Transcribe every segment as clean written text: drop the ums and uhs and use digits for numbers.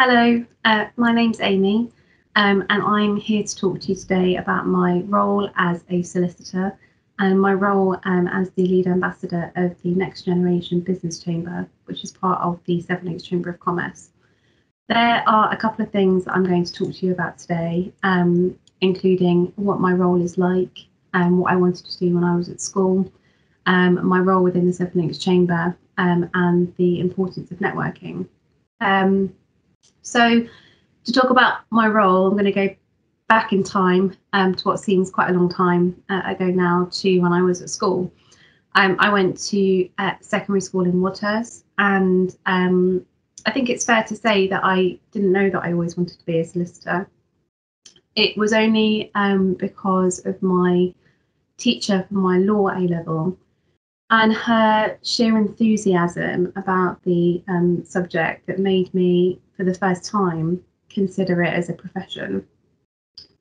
Hello, my name's Amy, and I'm here to talk to you today about my role as a solicitor and my role as the lead ambassador of the Next Generation Business Chamber, which is part of the Seven Links Chamber of Commerce. There are a couple of things that I'm going to talk to you about today, including what my role is like and what I wanted to do when I was at school, my role within the Seven Links Chamber, and the importance of networking. So to talk about my role, I'm going to go back in time to what seems quite a long time ago now, to when I was at school. I went to secondary school in Wadhurst, and I think it's fair to say that I didn't know that I always wanted to be a solicitor. It was only because of my teacher for my law A-level and her sheer enthusiasm about the subject that made me, for the first time, consider it as a profession.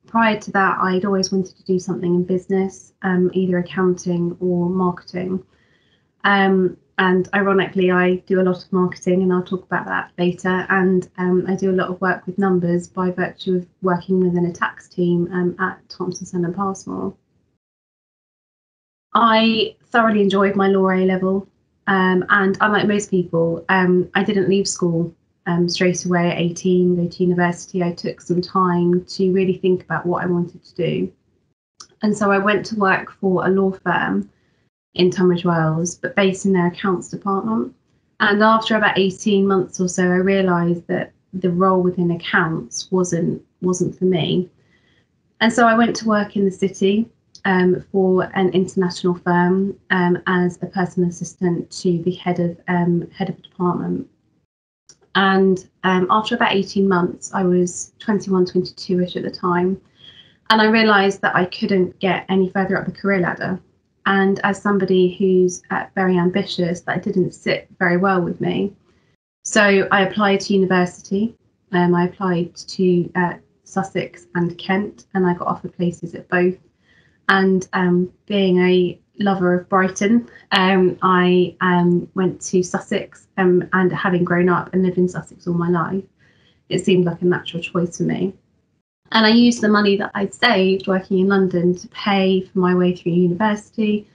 Prior to that, I'd always wanted to do something in business, either accounting or marketing. And ironically, I do a lot of marketing, and I'll talk about that later. And I do a lot of work with numbers by virtue of working within a tax team at Thomson, Snell and Passmore. I thoroughly enjoyed my law A-level, and unlike most people, I didn't leave school straight away at 18, go to university. I took some time to really think about what I wanted to do. And so I went to work for a law firm in Tunbridge Wells, but based in their accounts department. And after about 18 months or so, I realised that the role within accounts wasn't for me. And so I went to work in the city for an international firm as a personal assistant to the head of a department. And after about 18 months, I was 21, 22-ish at the time, and I realised that I couldn't get any further up the career ladder. And as somebody who's very ambitious, that didn't sit very well with me. So I applied to university. I applied to Sussex and Kent, and I got offered places at both. And being a lover of Brighton, I went to Sussex, and having grown up and lived in Sussex all my life, it seemed like a natural choice for me. And I used the money that I'd saved working in London to pay for my way through university,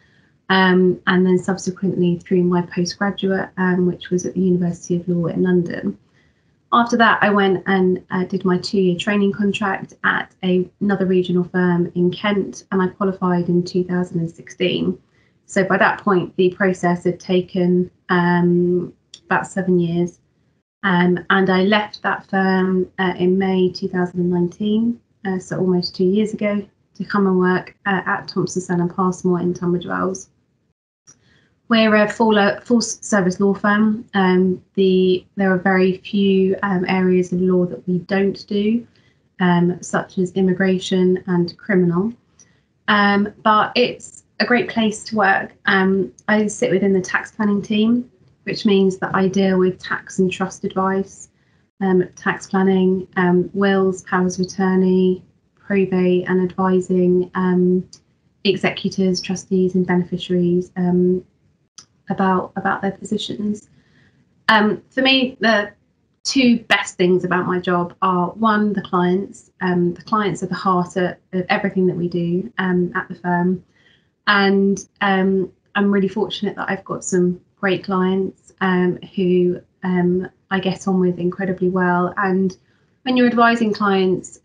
and then subsequently through my postgraduate, which was at the University of Law in London. After that, I went and did my 2-year training contract at another regional firm in Kent, and I qualified in 2016. So by that point, the process had taken about 7 years. And I left that firm in May 2019, so almost 2 years ago, to come and work at Thomson, Snell and Passmore in Tunbridge Wells. We're a full service law firm. There are very few areas of law that we don't do, such as immigration and criminal. But it's a great place to work. I sit within the tax planning team, which means that I deal with tax and trust advice, tax planning, wills, powers of attorney, probate, and advising executors, trustees, and beneficiaries about their positions. For me, the two best things about my job are, one, the clients. The clients are the heart of everything that we do at the firm, and I'm really fortunate that I've got some great clients who I get on with incredibly well. And when you're advising clients,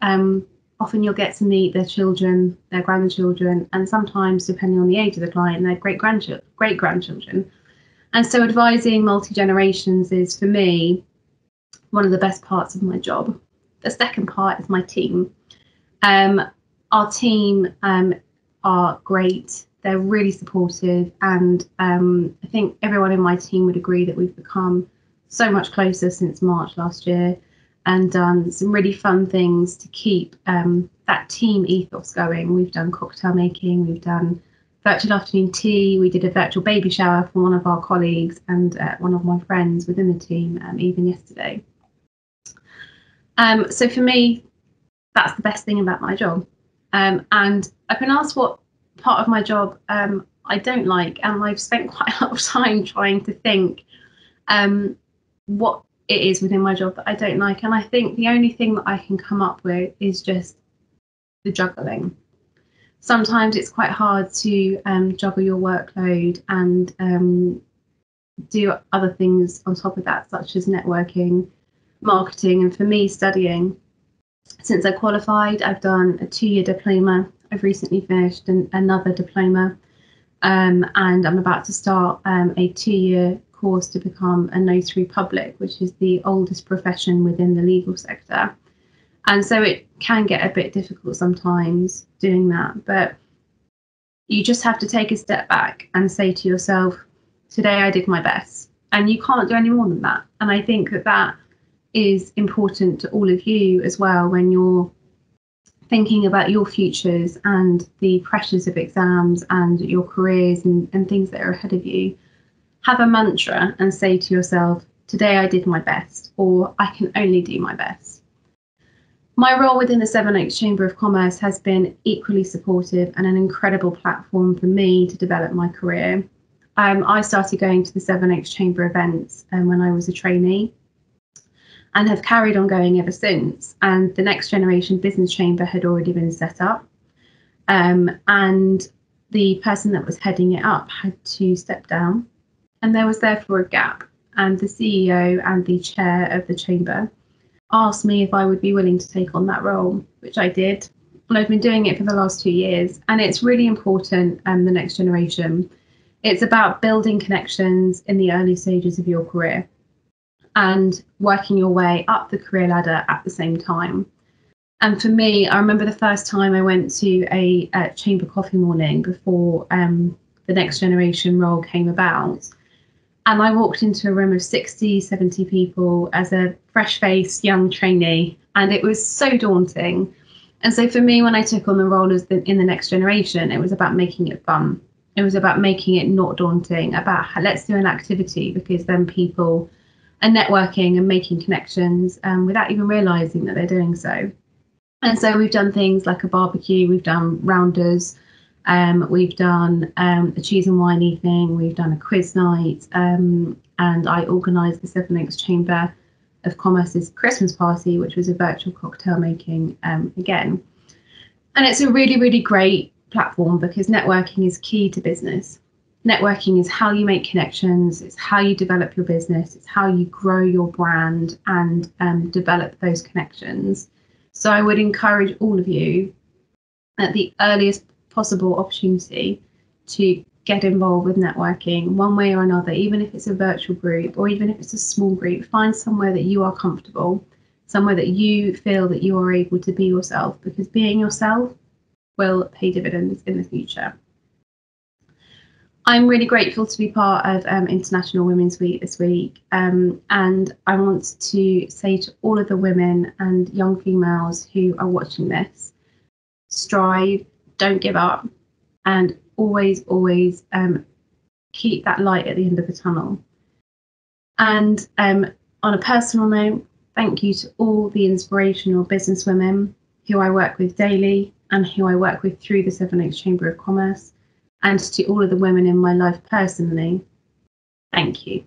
often you'll get to meet their children, their grandchildren, and sometimes, depending on the age of the client, their great-grandchildren. And so advising multi-generations is, for me, one of the best parts of my job. The second part is my team. Our team are great. They're really supportive, and I think everyone in my team would agree that we've become so much closer since March last year, and done some really fun things to keep that team ethos going. We've done cocktail making, we've done virtual afternoon tea, we did a virtual baby shower for one of our colleagues and one of my friends within the team even yesterday. So for me, that's the best thing about my job. And I've been asked what part of my job I don't like, and I've spent quite a lot of time trying to think what it is within my job that I don't like. And I think the only thing that I can come up with is just the juggling. Sometimes it's quite hard to juggle your workload and do other things on top of that, such as networking, marketing, and for me, studying. Since I qualified, I've done a 2-year diploma. I've recently finished another diploma, and I'm about to start a 2-year course to become a notary public, which is the oldest profession within the legal sector. And so it can get a bit difficult sometimes doing that, but you just have to take a step back and say to yourself, today I did my best, and you can't do any more than that. And I think that that is important to all of you as well when you're thinking about your futures and the pressures of exams and your careers and things that are ahead of you. Have a mantra and say to yourself, today I did my best, or I can only do my best. My role within the Sevenoaks Chamber of Commerce has been equally supportive and an incredible platform for me to develop my career. I started going to the Sevenoaks Chamber events when I was a trainee and have carried on going ever since. And the Next Generation Business Chamber had already been set up. And the person that was heading it up had to step down. And there was therefore a gap. And the CEO and the chair of the chamber asked me if I would be willing to take on that role, which I did. And I've been doing it for the last 2 years. And it's really important, the next generation. It's about building connections in the early stages of your career and working your way up the career ladder at the same time. And for me, I remember the first time I went to a chamber coffee morning before the Next Generation role came about. And I walked into a room of 60, 70 people as a fresh-faced young trainee, and it was so daunting. And so for me, when I took on the role in the Next Generation, it was about making it fun. It was about making it not daunting, about let's do an activity, because then people are networking and making connections without even realising that they're doing so. And so we've done things like a barbecue, we've done rounders, we've done a cheese and wine evening, we've done a quiz night, and I organised the Sevenoaks Chamber of Commerce's Christmas party, which was a virtual cocktail making again. And it's a really, really great platform because networking is key to business. Networking is how you make connections, it's how you develop your business, it's how you grow your brand and develop those connections. So I would encourage all of you at the earliest possible opportunity to get involved with networking one way or another, even if it's a virtual group or even if it's a small group. Find somewhere that you are comfortable, somewhere that you feel that you are able to be yourself, because being yourself will pay dividends in the future. I'm really grateful to be part of International Women's Week this week, and I want to say to all of the women and young females who are watching this, strive, don't give up, and always keep that light at the end of the tunnel. And on a personal note, thank you to all the inspirational businesswomen who I work with daily and who I work with through the Sevenoaks Chamber of Commerce, and to all of the women in my life personally, thank you.